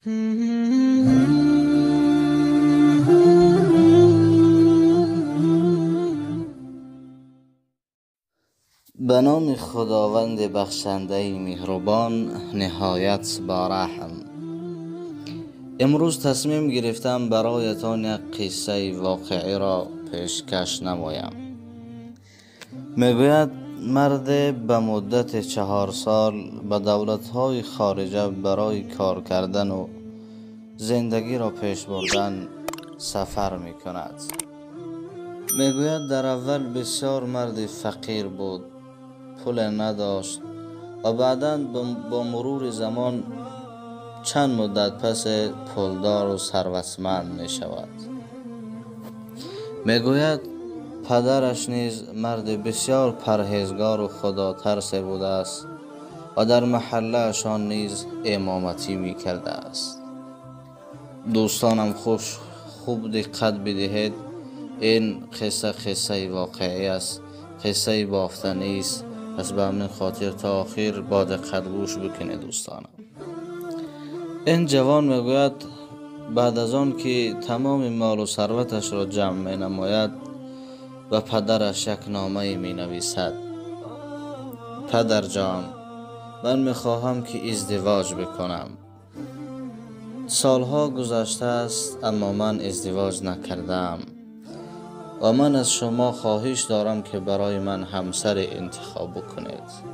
به نام خداوند بخشنده مهربان نهایت با رحم. امروز تصمیم گرفتم برایتان یک قصه واقعی را پیشکش نمایم. میگوید مرد به مدت 4 سال به دولت‌های خارجه برای کار کردن و زندگی را پیش بردن سفر می کند. میگوید در اول بسیار مرد فقیر بود، پول نداشت و بعداً با مرور زمان چند مدت پس پولدار و ثروتمند می شود. میگوید پدرش نیز مرد بسیار پرهیزگار و خدا ترس بوده است و در محله اشان نیز امامتی می کرده است. دوستانم خوب دقت بدهید، این قصه واقعی است، قصه بافتنی است. پس به همین خاطر تا آخر با دقت گوش بکنید دوستانم. این جوان میگوید بعد از آن که تمام مال و ثروتش را جمع می نماید و پدرش یک نامه می نویسد: پدر جان، من می خواهم که ازدواج بکنم. سالها گذشته است اما من ازدواج نکردم و من از شما خواهش دارم که برای من همسر انتخاب بکنید.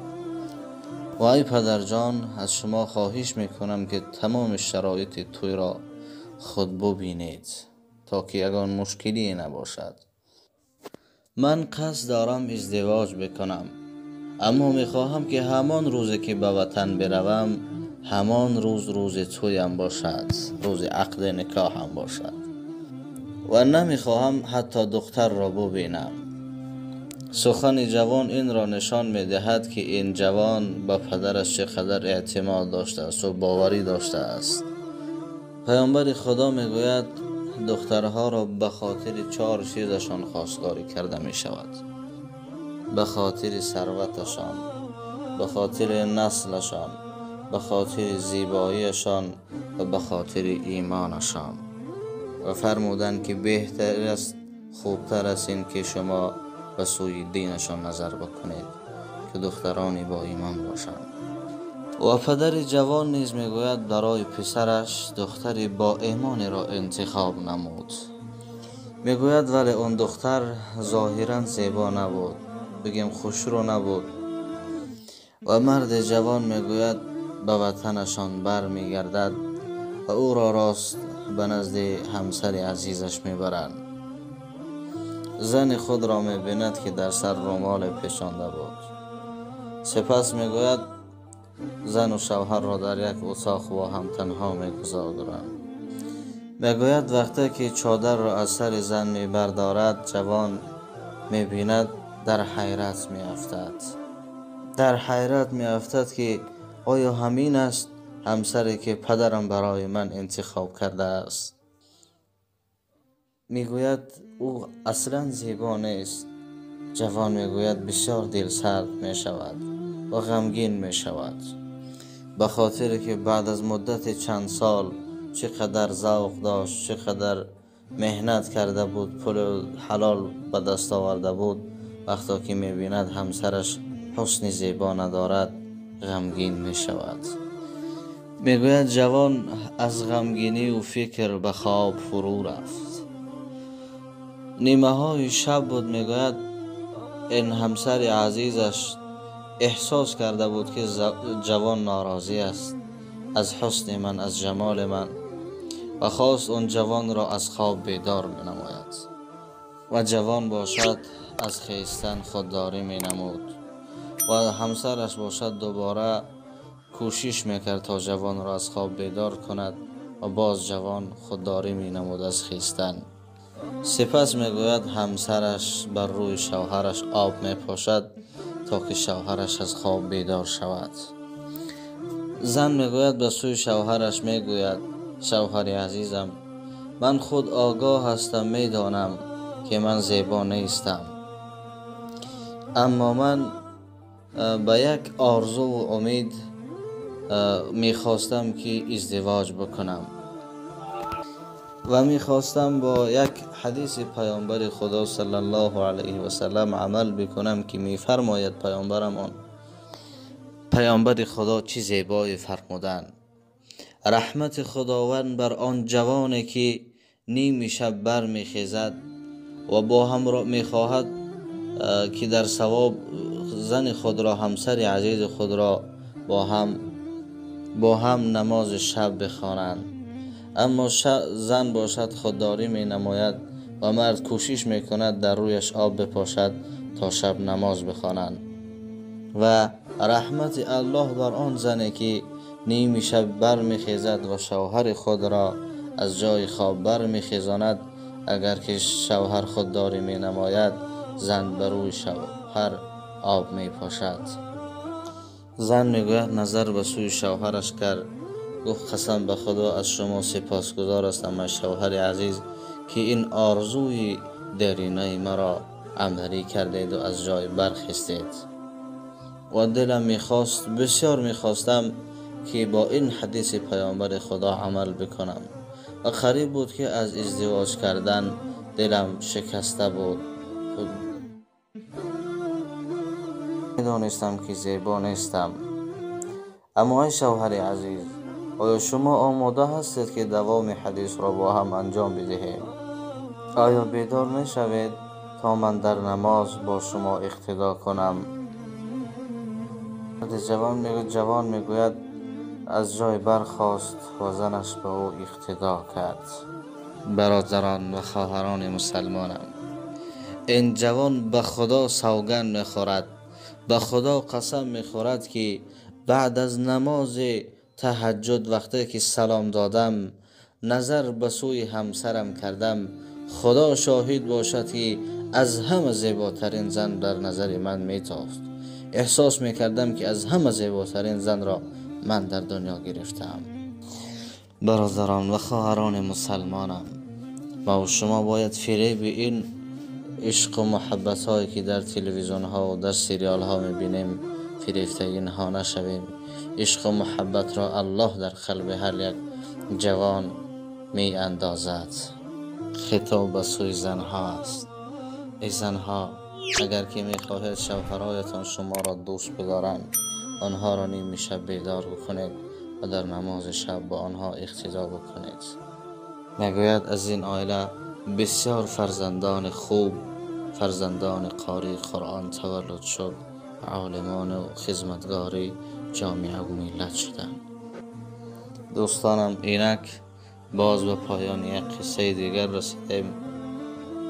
و ای پدر جان، از شما خواهش میکنم که تمام شرایط توی را خود ببینید تا که یگان مشکلی نباشد. من قصد دارم ازدواج بکنم، اما میخواهم که همان روزی که به وطن بروم همان روز تویم باشد، روز عقد نکاحم باشد و نمیخواهم حتی دختر را ببینم. سخن جوان این را نشان میدهد که این جوان به پدرش چقدر اعتماد داشته است و باوری داشته است. پیامبر خدا میگوید دخترها را به خاطر 4 چیزشان خواستگاری کرده می شود: به خاطر ثروتشان، به خاطر نسلشان، به خاطر زیباییشان و به خاطر ایمانشان. و فرمودند که بهتر است، خوبتر است این که شما به سوی دینشان نظر بکنید که دخترانی با ایمان باشند. و پدر جوان نیز میگوید برای پسرش دختری با ایمان را انتخاب نمود. میگوید ولی اون دختر ظاهرا زیبا نبود، بگیم خوشرو نبود. و مرد جوان میگوید به وطنشان بر میگردد و او را راست به نزد همسر عزیزش میبرند. زن خود را میبیند که در سر رومال پیچانده بود. سپس میگوید زن و شوهر را در یک اتاق با هم تنها میگذارند. میگوید وقتی که چادر را از سر زن میبردارد، جوان میبیند در حیرت میافتد که آیا همین است همسری که پدرم برای من انتخاب کرده است؟ میگوید او اصلا زیبا نیست. جوان میگوید بسیار دلسرد میشود و غمگین میشود، به خاطر که بعد از مدت چند سال چقدر ذوق داشت، چقدر مهنت کرده بود، پول حلال به دست آورده بود، وقتی که میبیند همسرش حسن زیبا ندارد غمگین میشود. میگوید جوان از غمگینی و فکر به خواب فرو رفت. نیمه های شب بود. میگوید این همسر عزیزش احساس کرده بود که جوان ناراضی است از حسن من، از جمال من، و خواست اون جوان را از خواب بیدار می نماید. و جوان باشد از خیستن خودداری می نمود و همسرش باشد دوباره کوشش میکرد تا جوان را از خواب بیدار کند و باز جوان خودداری می نمود از خیستن. سپس میگوید همسرش بر روی شوهرش آب میپاشد تا که شوهرش از خواب بیدار شود. زن میگوید به سوی شوهرش میگوید شوهر عزیزم، من خود آگاه هستم، میدانم که من زیبا نیستم، اما من به یک آرزو و امید میخواستم که ازدواج بکنم و میخواستم با یک حدیث پیامبر خدا صلی الله علیه و سلم عمل بکنم که میفرماید پیامبر خدا چه زیبایی فرمودند: رحمت خداوند بر آن جوانی که نیم شب بر میخیزد و با هم را میخواهد که در ثواب زن خود را، همسر عزیز خود را با هم نماز شب بخوانند. اما زن باشد خودداری می نماید و مرد کوشش می کند در رویش آب بپاشد تا شب نماز بخوانند. و رحمت الله بر آن زنی که نیم شب بر می خیزد و شوهر خود را از جای خواب بر می خیزاند. اگر که شوهر خودداری می نماید، زن بر روی شوهر آب می پاشد. زن می گوید نظر به سوی شوهرش کرد، گفت قسم به خدا از شما سپاسگزار هستم ای شوهر عزیز که این آرزوی درینه مرا عملی کردید و از جای برخستید. و دلم بسیار میخواستم که با این حدیث پیامبر خدا عمل بکنم و قریب بود که از ازدواج کردن دلم شکسته بود. میدانستم که زیبا نیستم. اما ای شوهر عزیز، آیا شما آماده هستید که دوام حدیث را با هم انجام بدهیم؟ آیا بیدار می شوید تا من در نماز با شما اقتدا کنم؟ جوان میگوید از جای برخاست و زنش به او اقتدا کرد. برادران و خواهران مسلمانم، این جوان به خدا سوگند میخورد، به خدا قسم میخورد که بعد از نماز تهجد وقتی که سلام دادم، نظر به سوی همسرم کردم، خدا شاهد باشد که از همه زیباترین زن در نظر من میتافت. احساس میکردم که از همه زیباترین زن را من در دنیا گرفتم. برادران و خواهران مسلمانم، ما و شما باید فریب این عشق و محبت هایی که در تلویزیون ها و در سریال ها میبینیم فریفته اینها نشویم. عشق و محبت را الله در قلب هر یک جوان می اندازد. خطاب به سوی زنها است. ای زنها، اگر که می خواهید شوهرایتان شما را دوست بدارند، آنها را نیم شب بیدار بکنید و در نماز شب با آنها اقتدا بکنید. میگوید از این عائله بسیار فرزندان خوب، فرزندان قاری قرآن تولد شد، عالمان و خدمتگاری جامعه و ملت شدند. دوستانم، اینک باز به پایان یک قصه دیگر رسیدیم.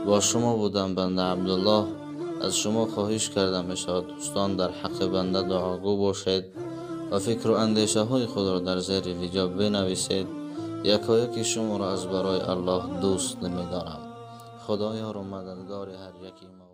با شما بودم بنده عبدالله. از شما خواهش کردم اشاره دوستان در حق بنده دعاگو باشید و فکر و اندیشه های خود را در زیر ویدیو بنویسید. یکایک شما را از برای الله دوست نمی دارم. خدایا را مددگار هر یکی ما